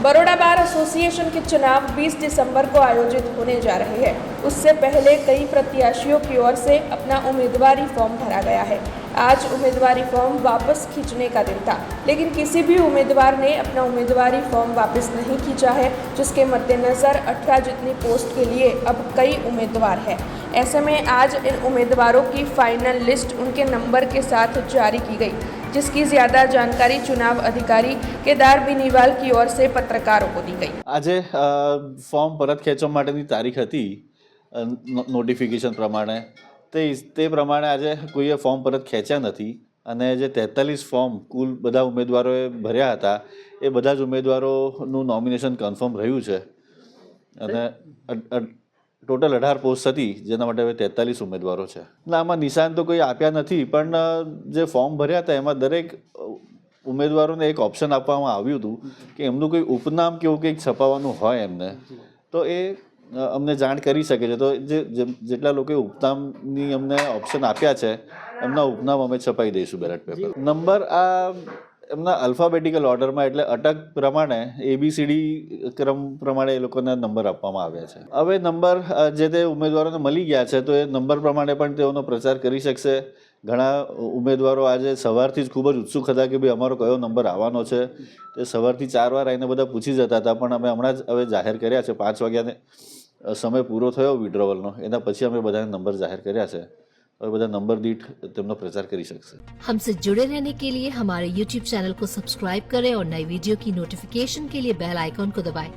Baroda bar association के चुनाव 20 दिसंबर को आयोजित होने जा रहे हैं। उससे पहले कई प्रत्याशियों की ओर से अपना उम्मीदवारी फॉर्म भरा गया है। आज उम्मीदवारी फॉर्म वापस खींचने का दिन था, लेकिन किसी भी उम्मीदवार ने अपना उम्मीदवारी फॉर्म वापस नहीं खींचा है, जिसके मद्देनज़र 18 जितनी पोस्ट के लिए अब कई उम्मीदवार हैं। ऐसे में आज इन उम्मीदवारों की फाइनल लिस्ट उनके नंबर के साथ जारी की गई, जिसकी ज़्यादा जानकारी चुनाव अधिकारी केदार बेनीवाल की ओर से पत्रकारों को दी गई। आज फॉर्म परत खेंचवा माटेनी तारीख हती नोटिफिकेशन प्रमाणे ते प्रमाणे आज कोईए फॉर्म परत खेंच्या नथी અને જે 43 ફોર્મ કુલ બધા ઉમેદવારોએ ભર્યા હતા એ બધા જ ઉમેદવારોનું નોમિનેશન કન્ફર્મ રહ્યું છે અને ટોટલ 18 પોસ્ટ હતી જેના માટે હવે 43 ઉમેદવારો છે એટલે આમાં નિશાન તો કોઈ આપ્યા નથી પણ જે ફોર્મ ભર્યા હતા એમાં દરેક ઉમેદવારોને એક ઓપ્શન આપવામાં આવ્યું હતું કે એમનું કોઈ ઉપનામ કે એવું કંઈક છપાવવાનું હોય એમને તો એ અમને જાણ કરી શકે છે તો જેટલા લોકોએ ઉપનામની અમને ઓપ્શન આપ્યા છે એમના ઉપનામ અમે છપાઈ દઈશું બેલેટ પેપર નંબર આ એમના અલ્ફાબેટિકલ ઓર્ડરમાં એટલે અટક પ્રમાણે ABCD ક્રમ પ્રમાણે એ લોકોના નંબર આપવામાં આવ્યા છે હવે નંબર જે તે ઉમેદવારોને મળી ગયા છે તો એ નંબર પ્રમાણે પણ તેઓનો પ્રચાર કરી શકશે ઘણા ઉમેદવારો આજે સવારથી જ ખૂબ જ ઉત્સુક હતા કે ભાઈ અમારો કયો નંબર આવવાનો છે તે સવારથી 4 વાર આવીને બધા પૂછી જતા હતા પણ અમે હમણાં જ હવે જાહેર કર્યા છે 5 વાગ્યાને समय पूरो थयो विड्रोवलनो एना पछी अमे बधाने नंबर जाहिर कर्या छे और बधा नंबर दीठ तेमनो प्रचार करी शकशे। हमसे जुड़े रहने के लिए हमारे YouTube चैनल को सब्सक्राइब करें और नई वीडियो की नोटिफिकेशन के लिए बेल आइकॉन को दबाएं।